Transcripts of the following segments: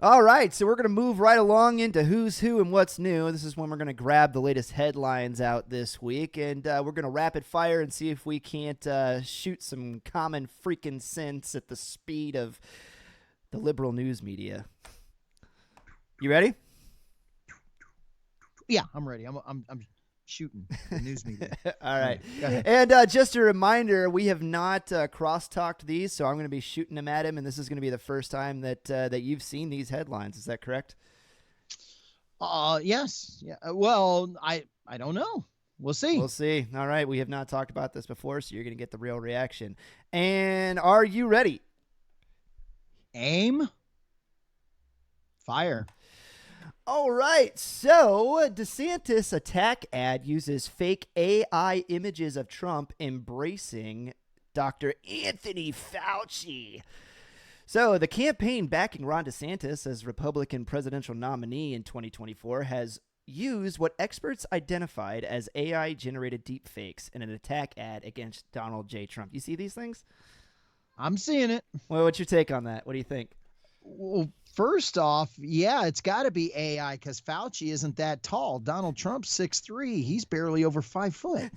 All right, so we're going to move right along into who's who and what's new. This is when we're going to grab the latest headlines out this week, and we're going to rapid fire and see if we can't shoot some common freaking sense at the speed of the liberal news media. You ready? Yeah, I'm ready. I'm shooting the news media. All right. Go ahead. And just a reminder, we have not cross-talked these, so I'm going to be shooting them at him, and this is going to be the first time that you've seen these headlines. Is that correct? Yes. Yeah. Well, I don't know. We'll see. We'll see. All right. We have not talked about this before, so you're going to get the real reaction. And are you ready? Aim. Fire. All right, so DeSantis attack ad uses fake AI images of Trump embracing Dr. Anthony Fauci. So the campaign backing Ron DeSantis as Republican presidential nominee in 2024 has used what experts identified as AI-generated deepfakes in an attack ad against Donald J. Trump. You see these things? I'm seeing it. Well, what's your take on that? What do you think? Well, first off, yeah, it's got to be AI because Fauci isn't that tall. Donald Trump's 6'3". He's barely over 5 foot.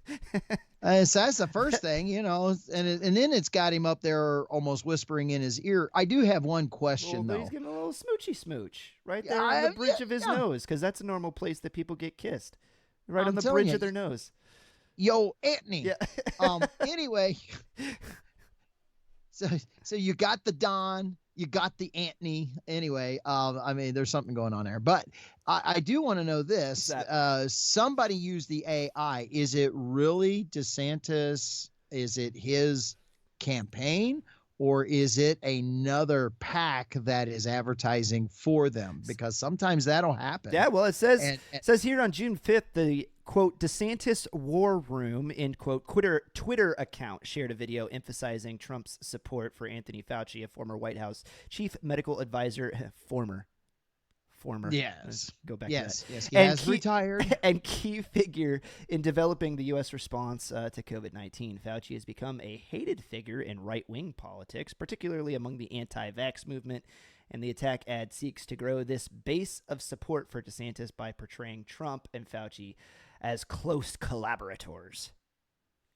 So that's the first thing, and then it's got him up there almost whispering in his ear. I do have one question, though. He's getting a little smoochy smooch right there on the bridge of his nose, because that's a normal place that people get kissed, right on the bridge of their nose. Yo, Anthony. Yeah. Anyway, so you got the Don. You got the Anthony. Anyway, I mean, there's something going on there. But I do want to know this. Somebody used the AI. Is it really DeSantis? Is it his campaign? Or is it another PAC that is advertising for them? Because sometimes that'll happen. Yeah, well, it says here on June 5th, the quote, DeSantis War Room, end quote, Twitter account shared a video emphasizing Trump's support for Anthony Fauci, a former White House chief medical advisor, former. Yes. Let's go back yes. to that. Yes, he has retired. And key figure in developing the U.S. response to COVID-19. Fauci has become a hated figure in right-wing politics, particularly among the anti-vax movement, and the attack ad seeks to grow this base of support for DeSantis by portraying Trump and Fauci as close collaborators.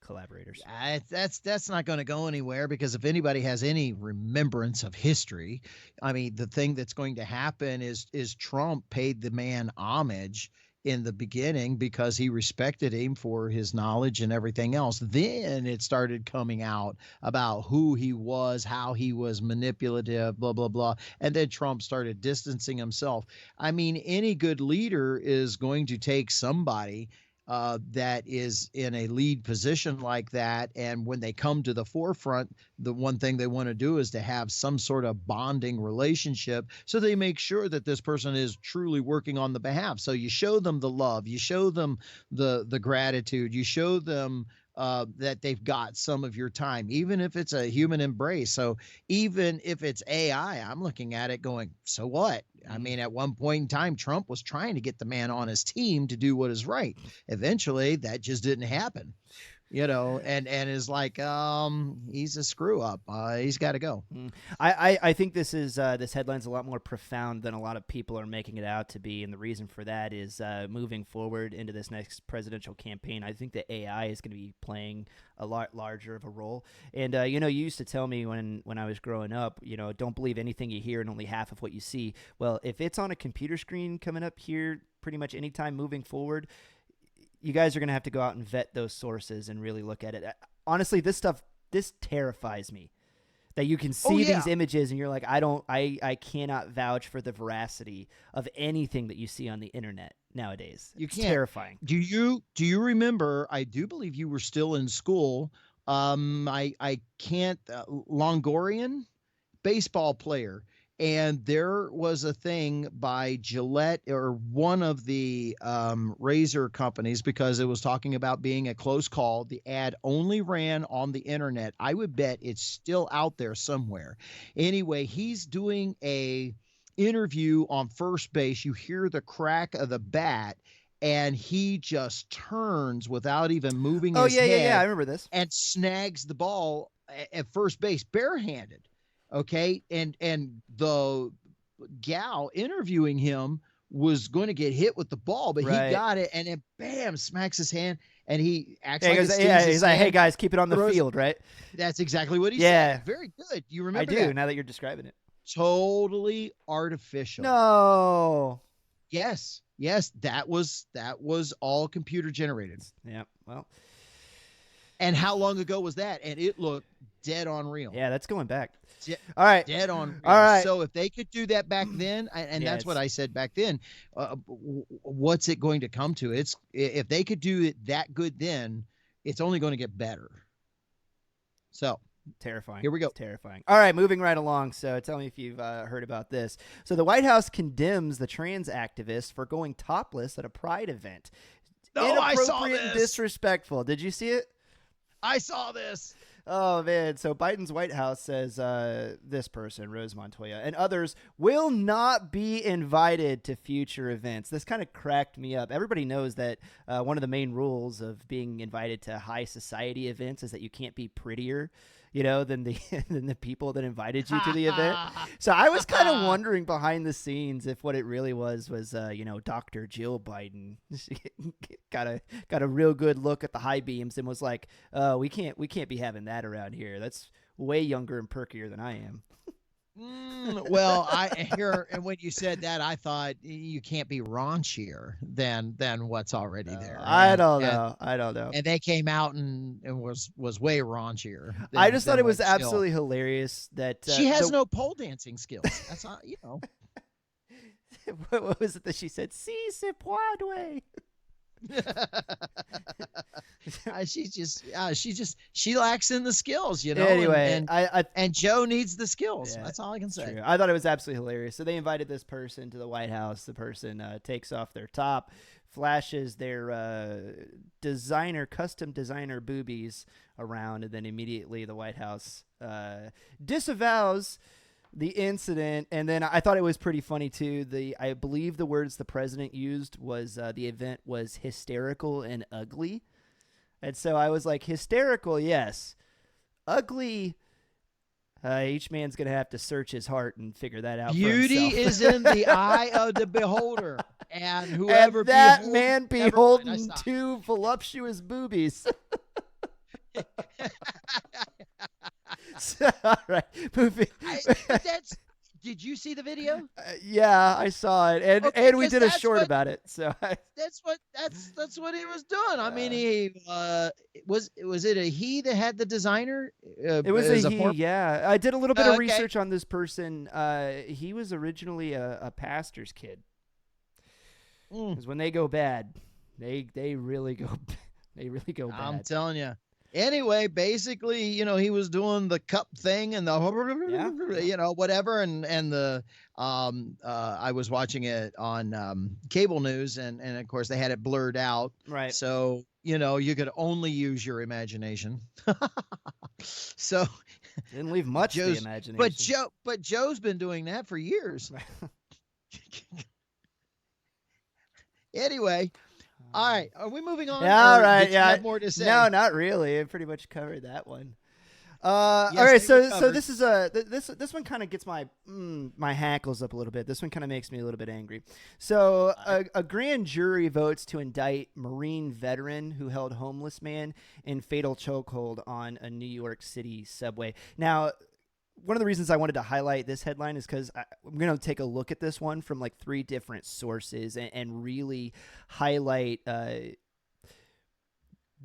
That's not going to go anywhere, because if anybody has any remembrance of history, I mean, the thing that's going to happen is Trump paid the man homage in the beginning because he respected him for his knowledge and everything else. Then it started coming out about who he was, how he was manipulative, blah, blah, blah. And then Trump started distancing himself. I mean, any good leader is going to take somebody that is in a lead position like that, and when they come to the forefront, the one thing they want to do is to have some sort of bonding relationship, so they make sure that this person is truly working on the behalf. So you show them the love, you show them the gratitude, you show them that they've got some of your time, even if it's a human embrace. So even if it's AI, I'm looking at it going, so what? I mean, at one point in time, Trump was trying to get the man on his team to do what is right. Eventually, that just didn't happen, and is like, he's a screw up. He's got to go. I think this headline's a lot more profound than a lot of people are making it out to be. And the reason for that is moving forward into this next presidential campaign, I think that AI is going to be playing a lot larger of a role. And, you used to tell me when I was growing up, don't believe anything you hear and only half of what you see. Well, if it's on a computer screen coming up here pretty much anytime moving forward, you guys are going to have to go out and vet those sources and really look at it. Honestly, this terrifies me, that you can see these images and you're like, I cannot vouch for the veracity of anything that you see on the internet nowadays. It's terrifying. Do you remember, I do believe you were still in school. I can't, Longorian baseball player. And there was a thing by Gillette, or one of the razor companies, because it was talking about being a close call. The ad only ran on the internet. I would bet it's still out there somewhere. Anyway, he's doing a interview on first base. You hear the crack of the bat, and he just turns without even moving his head. Yeah, I remember this. And snags the ball at first base barehanded. Okay. And the gal interviewing him was going to get hit with the ball, but he Right. got it, and then bam, smacks his hand, and he acts Yeah, like he it goes, stings yeah, his he's like, hey hand. guys, keep it on the Throws. field, right? That's exactly what he Yeah, said. Very good. You I remember do that? now that you're describing it. Totally artificial. No. Yes, yes, that was all computer generated. Yeah. Well. And how long ago was that? And it looked dead on real. Yeah, that's going back. De- All right. Dead on All real. right. So if they could do that back then, and Yeah, that's what it's I said back then, what's it going to come to? It's if they could do it that good then, it's only going to get better. So terrifying. here we go. It's terrifying. All right, moving right along. So tell me if you've heard about this. So the White House condemns the trans activist for going topless at a pride event. No, I saw Inappropriate and this. disrespectful. Did you see it? I saw this. Oh, man. So Biden's White House says this person, Rose Montoya, and others will not be invited to future events. This kind of cracked me up. Everybody knows that one of the main rules of being invited to high society events is that you can't be prettier, than the than the people that invited you to the event. So I was kind of wondering behind the scenes if what it really was Dr. Jill Biden. She got a real good look at the high beams and was like, we can't be having that around here. That's way younger and perkier than I am. Well, I hear, and when you said that, I thought you can't be raunchier than what's already there. I don't know. And they came out and was way raunchier. I just thought it was what absolutely hilarious that she has no pole dancing skills. That's not, what was it that she said? Si se puede. She lacks in the skills, Anyway, and Joe needs the skills. Yeah, that's all I can say. True. I thought it was absolutely hilarious. So they invited this person to the White House. The person takes off their top, flashes their custom designer boobies around, and then immediately the White House disavows the incident. And then I thought it was pretty funny too. I believe the words the president used was the event was hysterical and ugly. And so I was like, hysterical, yes. Ugly, each man's going to have to search his heart and figure that out. Beauty for is in the eye of the beholder. And whoever and that man beholden two voluptuous boobies. So, all right, moving. Did you see the video? Yeah, I saw it, and we did a short about it. So that's what he was doing. I mean, he was it a he that had the designer? It was a he. Yeah, I did a little bit of research on this person. He was originally a pastor's kid. Because when they go bad, they really go. They really go bad. I'm telling you. Anyway, basically, he was doing the cup thing and the, whatever. And the, I was watching it on cable news and of course they had it blurred out. Right. So, you could only use your imagination. So didn't leave much to the imagination. But Joe's been doing that for years. Anyway. All right, are we moving on? Yeah, all right. Yeah. Have more to say? No, not really. I pretty much covered that one. Yes, all right, so this is this one kind of gets my hackles up a little bit. This one kind of makes me a little bit angry. So a grand jury votes to indict Marine veteran who held homeless man in fatal chokehold on a New York City subway. Now, one of the reasons I wanted to highlight this headline is because I'm going to take a look at this one from like 3 different sources and really highlight the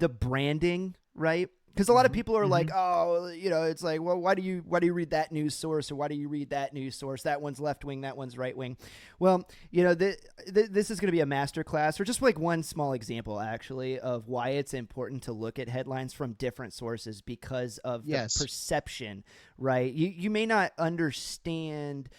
branding, right? Because a lot of people are like, oh, it's like, well, why do you read that news source or why do you read that news source? That one's left wing, that one's right wing. Well, this is going to be a masterclass or just like one small example, actually, of why it's important to look at headlines from different sources because of the perception, right? You may not understand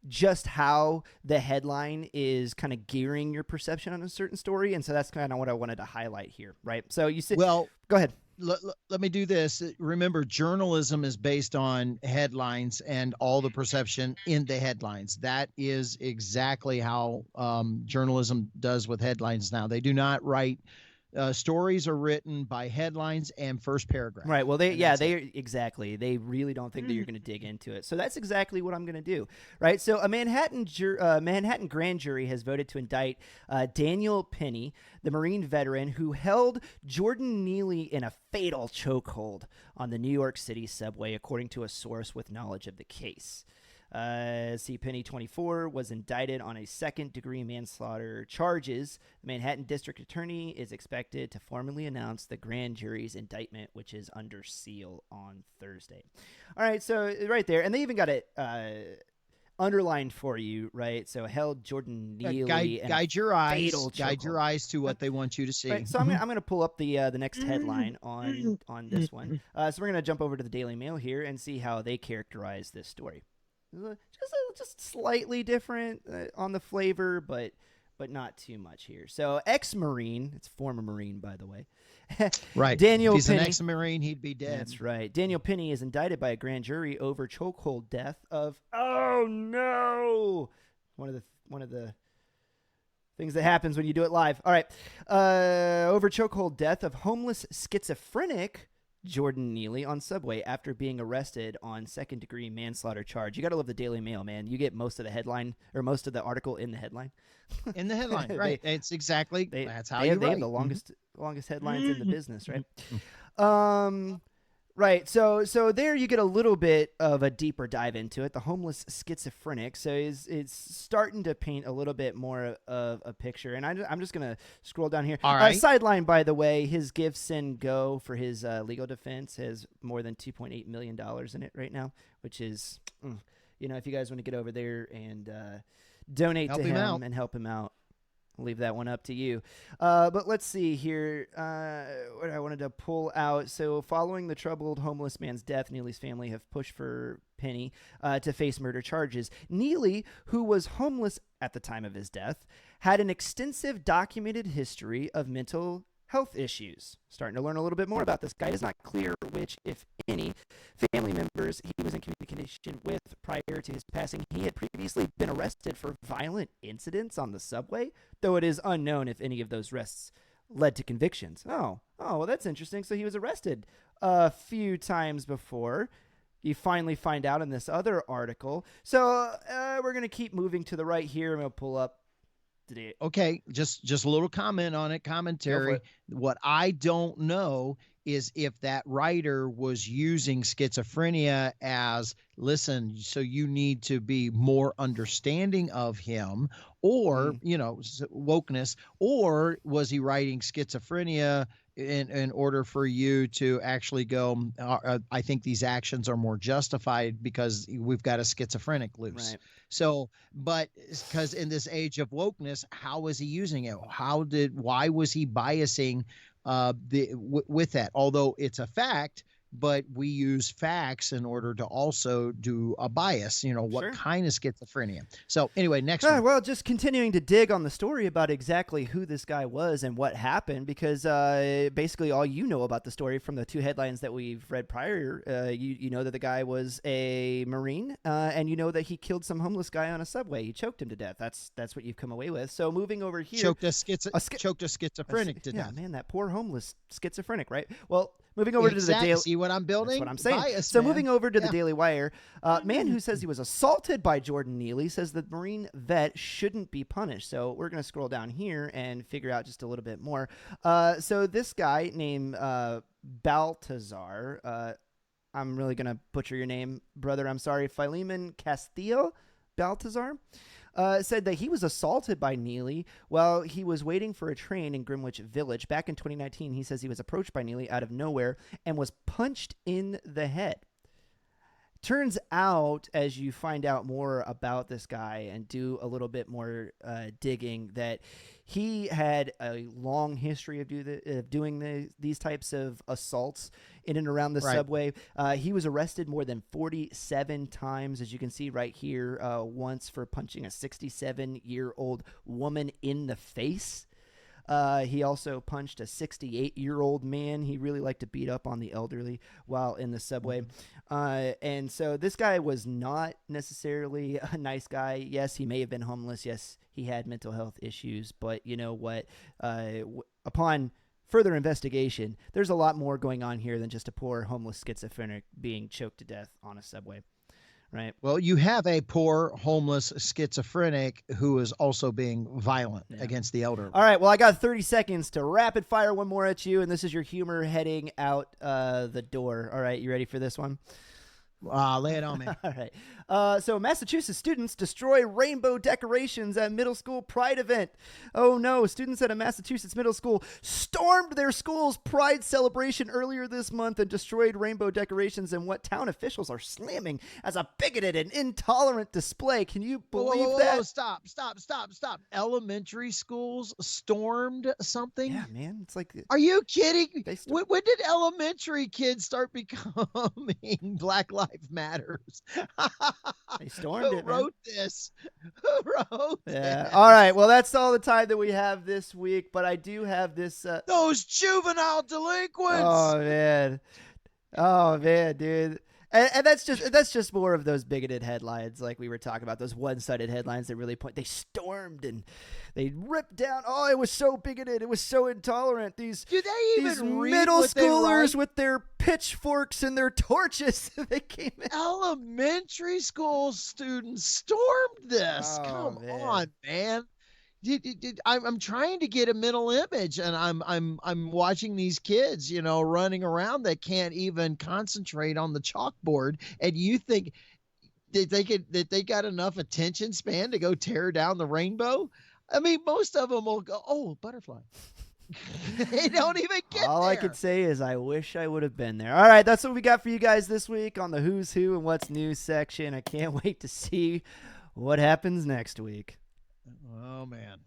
just how the headline is kind of gearing your perception on a certain story. And so that's kind of what I wanted to highlight here, right? So you said, well, go ahead. Let me do this. Remember, journalism is based on headlines and all the perception in the headlines. That is exactly how journalism does with headlines now. They do not write stories are written by headlines and first paragraph. Right. Well, And that's they it. exactly. They really don't think that you're going to dig into it. So that's exactly what I'm going to do. Right. So a Manhattan grand jury has voted to indict Daniel Penny, the Marine veteran who held Jordan Neely in a fatal chokehold on the New York City subway, according to a source with knowledge of the case. Penny, 24, was indicted on a second-degree manslaughter charges. The Manhattan District Attorney is expected to formally announce the grand jury's indictment, which is under seal on Thursday. All right, so right there, and they even got it underlined for you, right? So held Jordan Neely in Guide your fatal eyes. Guide your chokehold. eyes to what they want you to see. Right, so I'm gonna pull up the next headline on this one. So we're gonna jump over to the Daily Mail here and see how they characterize this story. Just slightly different on the flavor, but not too much here. So ex-Marine, it's former Marine, by the way. Right. Daniel if he's Penny. an ex-Marine, he'd be dead. That's right. Daniel Penny is indicted by a grand jury over chokehold death of, oh no, one of the things that happens when you do it live. All right. Over chokehold death of homeless schizophrenic Jordan Neely on subway after being arrested on second-degree manslaughter charge. You got to love the Daily Mail, man. You get most of the headline or most of the article in the headline. In the headline, right? It's exactly that's how they you have, write. They have the longest headlines in the business, right? Right. So there you get a little bit of a deeper dive into it. The homeless schizophrenic. So it's starting to paint a little bit more of a picture. And I'm just going to scroll down here. All right. Sideline, by the way, his Give, Send, Go for his legal defense has more than $2.8 million in it right now, which is, if you guys want to get over there and donate to him and help him out, I'll leave that one up to you. But let's see here what I wanted to pull out. So following the troubled homeless man's death, Neely's family have pushed for Penny to face murder charges. Neely, who was homeless at the time of his death, had an extensive documented history of mental health issues. Starting to learn a little bit more about this guy. It's not clear which, if any, family members he was in communication with prior to his passing. He had previously been arrested for violent incidents on the subway, though it is unknown if any of those arrests led to convictions. Oh, well, that's interesting. So he was arrested a few times before. You finally find out in this other article. So we're going to keep moving to the right here. I'm going to pull up. Okay, just a little comment on it, commentary. What I don't know is if that writer was using schizophrenia as, listen, so you need to be more understanding of him, or wokeness, or was he writing schizophrenia in order for you to actually go, I think these actions are more justified because we've got a schizophrenic loose. Right. So, but because in this age of wokeness, how is he using it? Why was he biasing with that? Although it's a fact, but we use facts in order to also do a bias, what kind of schizophrenia. So anyway, next one. Well, just continuing to dig on the story about exactly who this guy was and what happened, because basically all you know about the story from the two headlines that we've read prior, you know that the guy was a Marine, and you know that he killed some homeless guy on a subway. He choked him to death. That's what you've come away with. So moving over here. Choked a schizophrenic to death. Yeah, man, that poor homeless schizophrenic, right? Well, moving over to the Daily. See what I'm building? That's what I'm saying. Bias, so man. moving over to the Daily Wire, man who says he was assaulted by Jordan Neely says the Marine vet shouldn't be punished. So we're going to scroll down here and figure out just a little bit more. So this guy named Baltazar, I'm really going to butcher your name, brother. I'm sorry. Philemon Castillo Baltazar. Said that he was assaulted by Neely while he was waiting for a train in Greenwich Village. Back in 2019, he says he was approached by Neely out of nowhere and was punched in the head. Turns out, as you find out more about this guy and do a little bit more digging, that he had a long history of doing these types of assaults in and around the subway. He was arrested more than 47 times, as you can see right here, once for punching a 67-year-old woman in the face. He also punched a 68-year-old man. He really liked to beat up on the elderly while in the subway. And so this guy was not necessarily a nice guy. Yes, he may have been homeless. Yes, he had mental health issues. But you know what? Upon further investigation, there's a lot more going on here than just a poor homeless schizophrenic being choked to death on a subway, right? Well, you have a poor homeless schizophrenic who is also being violent against the elderly. All right, well, I got 30 seconds to rapid fire one more at you, and this is your humor heading out the door. All right, you ready for this one? Lay it on me. All right. So Massachusetts students destroy rainbow decorations at middle school pride event. Oh no, students at a Massachusetts middle school stormed their school's pride celebration earlier this month and destroyed rainbow decorations in what town officials are slamming as a bigoted and intolerant display. Can you believe that? Whoa, stop. Elementary schools stormed something? Yeah, man. It's like, are you kidding? When did elementary kids start becoming Black Lives Matters? They stormed Who it, wrote this? Who wrote this? All right. Well, that's all the time that we have this week, but I do have this. Those juvenile delinquents. Oh man, dude. And that's just more of those bigoted headlines, like we were talking about, those one-sided headlines that really point. They stormed and they ripped down. Oh, it was so bigoted. It was so intolerant. These do they even these read middle what schoolers with their pitchforks and their torches? They came in. Elementary school students stormed this. Oh, Come man. on, man. I'm trying to get a mental image, and I'm watching these kids, running around that can't even concentrate on the chalkboard, and you think that they got enough attention span to go tear down the rainbow? I mean, most of them will go, oh, butterfly. They don't even get All there. I could say is I wish I would have been there. All right, that's what we got for you guys this week on the Who's Who and What's New section. I can't wait to see what happens next week. Oh, man.